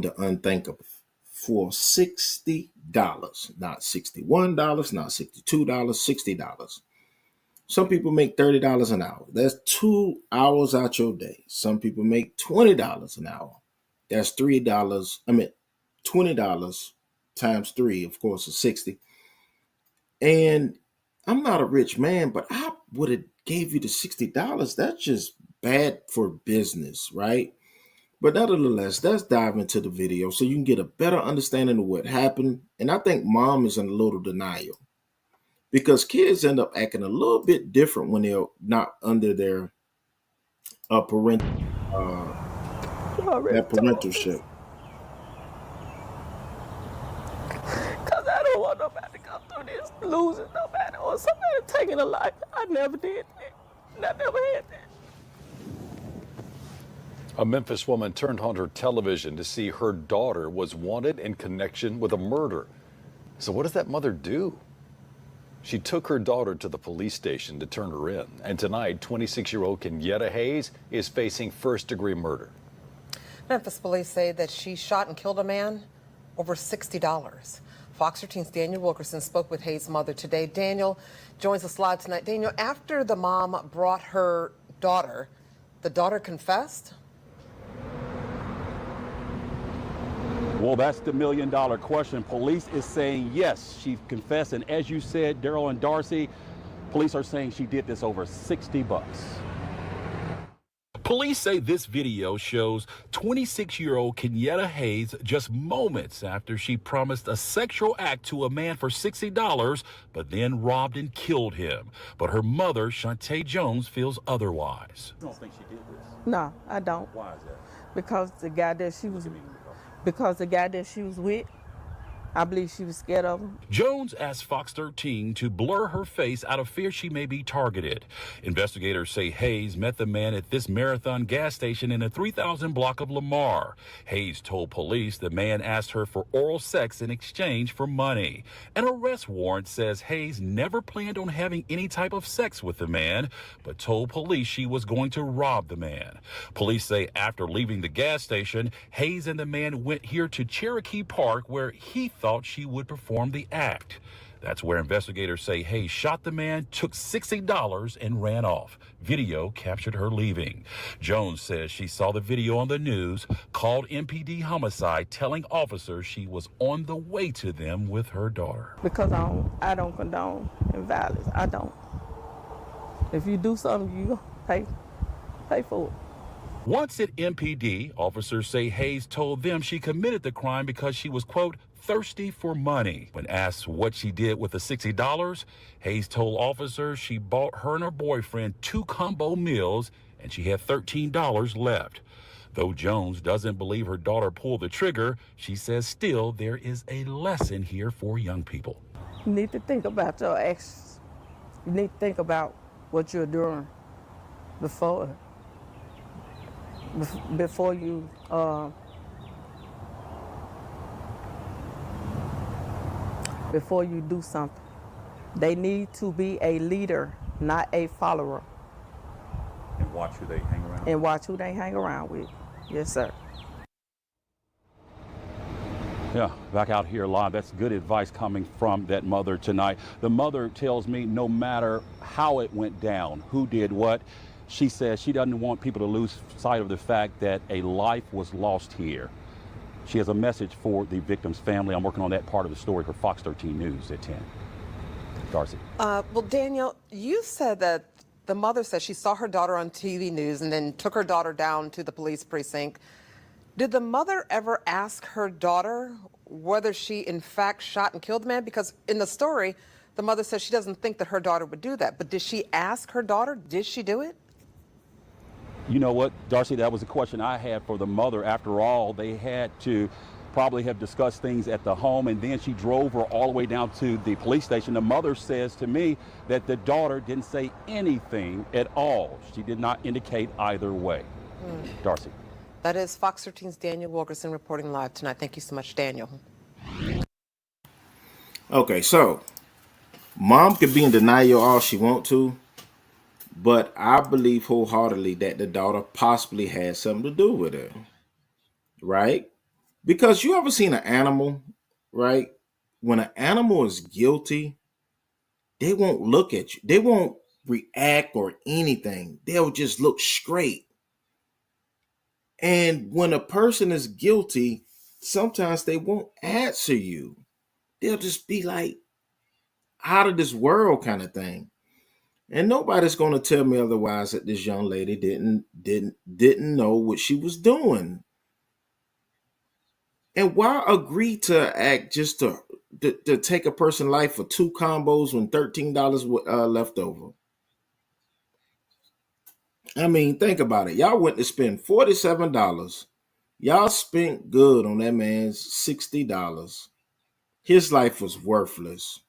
the unthinkable for $60, not $61, not $62, $60. Some people make $30 an hour. That's 2 hours out your day. Some people make $20 an hour. That's $3. $20 times three, of course, is 60. And I'm not a rich man, but I would have gave you the $60. That's just bad for business, right? But nevertheless, let's dive into the video so you can get a better understanding of what happened. And I think mom is in a little denial because kids end up acting a little bit different when they're not under their parental already that parentalship. Because I don't want nobody to go through this, losing nobody or somebody taking a life. I never did that. I never had that. A Memphis woman turned on her television to see her daughter was wanted in connection with a murder. So what does that mother do? She took her daughter to the police station to turn her in. And tonight, 26-year-old Kenyetta Hayes is facing first-degree murder. Memphis police say that she shot and killed a man over $60. Fox 13's Daniel Wilkerson spoke with Hayes' mother today. Daniel joins us live tonight. Daniel, after the mom brought her daughter, the daughter confessed? Well, that's the million-dollar question. Police is saying yes, she confessed. And as you said, Daryl and Darcy, police are saying she did this over $60. Police say this video shows 26-year-old Kenyetta Hayes just moments after she promised a sexual act to a man for $60, but then robbed and killed him. But her mother, Shantae Jones, feels otherwise. You don't think she did this? No, I don't. Why is that? Because the guy that she was with, I believe she was scared of him. Jones asked Fox 13 to blur her face out of fear she may be targeted. Investigators say Hayes met the man at this Marathon gas station in a 3000 block of Lamar. Hayes told police the man asked her for oral sex in exchange for money. An arrest warrant says Hayes never planned on having any type of sex with the man, but told police she was going to rob the man. Police say after leaving the gas station, Hayes and the man went here to Cherokee Park where he thought she would perform the act. That's where investigators say Hayes shot the man, took $60, and ran off. Video captured her leaving. Jones says she saw the video on the news, called MPD homicide, telling officers she was on the way to them with her daughter. Because I don't condone violence. I don't. If you do something, you pay for it. Once at MPD, officers say Hayes told them she committed the crime because she was, quote, thirsty for money. When asked what she did with the $60, Hayes told officers she bought her and her boyfriend 2 combo meals and she had $13 left. Though Jones doesn't believe her daughter pulled the trigger, she says still there is a lesson here for young people. You need to think about your actions. You need to think about what you're doing before you do something. They need to be a leader, not a follower. And watch who they hang around with. And watch who they hang around with. Yes, sir. Yeah, back out here live. That's good advice coming from that mother tonight. The mother tells me no matter how it went down, who did what, she says she doesn't want people to lose sight of the fact that a life was lost here. She has a message for the victim's family. I'm working on that part of the story for Fox 13 News at 10. Darcy. Well, Daniel, you said that the mother said she saw her daughter on TV news and then took her daughter down to the police precinct. Did the mother ever ask her daughter whether she in fact shot and killed the man? Because in the story, the mother says she doesn't think that her daughter would do that. But did she ask her daughter, did she do it? You know what, Darcy, that was a question I had for the mother. After all, they had to probably have discussed things at the home, and then she drove her all the way down to the police station. The mother says to me that the daughter didn't say anything at all. She did not indicate either way. Darcy. That is Fox 13's Daniel Wilkerson reporting live tonight. Thank you so much, Daniel. Okay, so mom can be in denial all she want to, but I believe wholeheartedly that the daughter possibly had something to do with it, right? Because you ever seen an animal, right? When an animal is guilty, they won't look at you. They won't react or anything. They'll just look straight. And when a person is guilty, sometimes they won't answer you. They'll just be like out of this world kind of thing. And nobody's going to tell me otherwise that this young lady didn't know what she was doing. And why agree to act just to take a person's life for 2 combos when $13 left over? I mean, think about it. Y'all went to spend $47. Y'all spent good on that man's $60. His life was worthless.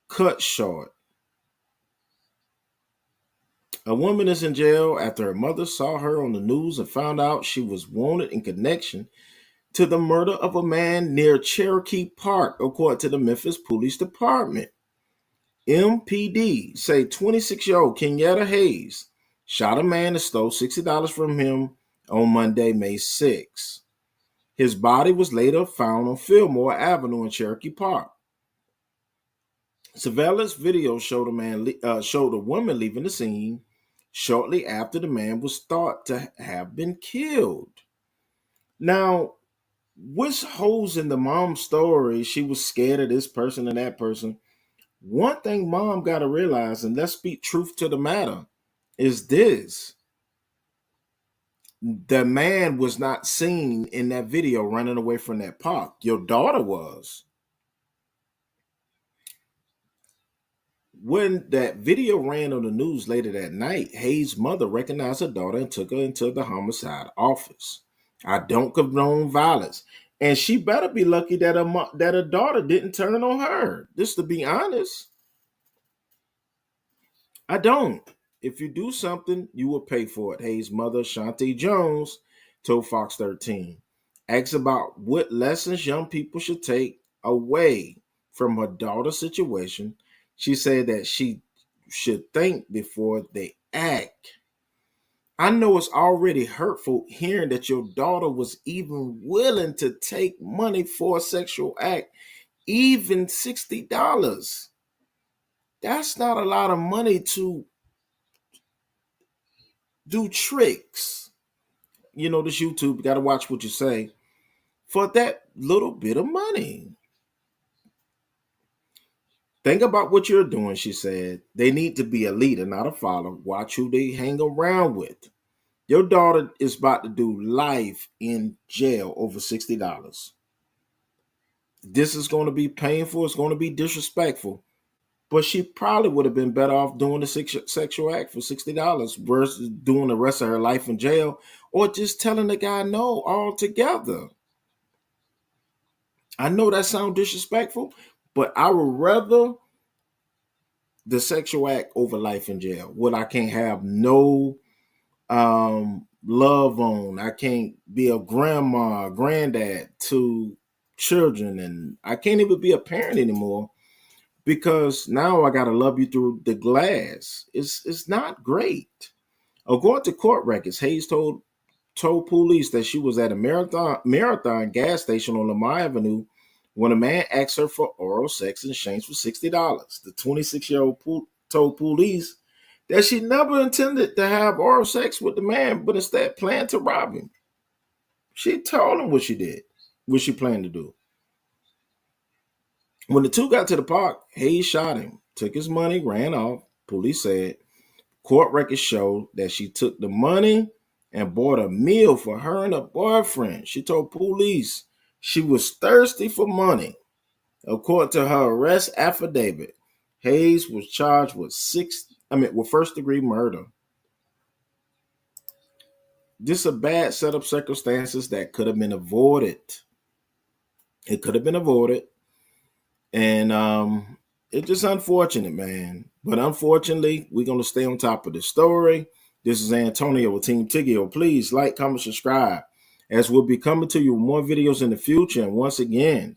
Cut short. A woman is in jail after her mother saw her on the news and found out she was wanted in connection to the murder of a man near Cherokee Park, according to the Memphis Police Department. MPD say 26-year-old Kenyetta Hayes shot a man and stole $60 from him on Monday, May 6. His body was later found on Filmore Avenue in Cherokee Park. Surveillance video showed a woman leaving the scene shortly after the man was thought to have been killed. Now, what's holes in the mom's story? She was scared of this person and that person. One thing mom got to realize, and let's speak truth to the matter, is this. The man was not seen in that video running away from that park. Your daughter was. When that video ran on the news later that night, Hayes' mother recognized her daughter and took her into the homicide office. I don't condone violence. And she better be lucky that her daughter didn't turn on her. Just to be honest. I don't. If you do something, you will pay for it. Hayes' mother, Shantae Jones, told Fox 13. Asked about what lessons young people should take away from her daughter's situation, she said that she should think before they act. I know it's already hurtful hearing that your daughter was even willing to take money for a sexual act, even $60. That's not a lot of money to do tricks. You know, this YouTube, you got to watch what you say for that little bit of money. Think about what you're doing, she said. They need to be a leader, not a follower. Watch who they hang around with. Your daughter is about to do life in jail over $60. This is going to be painful. It's going to be disrespectful. But she probably would have been better off doing the sexual act for $60 versus doing the rest of her life in jail or just telling the guy no altogether. I know that sounds disrespectful, but I would rather the sexual act over life in jail. What I can't have no love on. I can't be a grandma, granddad to children, and I can't even be a parent anymore because now I gotta love you through the glass. It's not great. According to court records, Hayes told police that she was at a marathon gas station on Lamar Avenue when a man asked her for oral sex in exchange for $60. The 26-year-old told police that she never intended to have oral sex with the man, but instead planned to rob him. She told him what she did, what she planned to do. When the two got to the park, Hayes shot him, took his money, ran off. Police said court records show that she took the money and bought a meal for her and her boyfriend. She told police she was thirsty for money. According to her arrest affidavit, Hayes was charged with first-degree murder. This is a bad set of circumstances that could have been avoided. It could have been avoided. And it's just unfortunate, man. But unfortunately, we're going to stay on top of the story. This is Antonio with TeamTiggio. Please like, comment, subscribe, as we'll be coming to you with more videos in the future. And once again,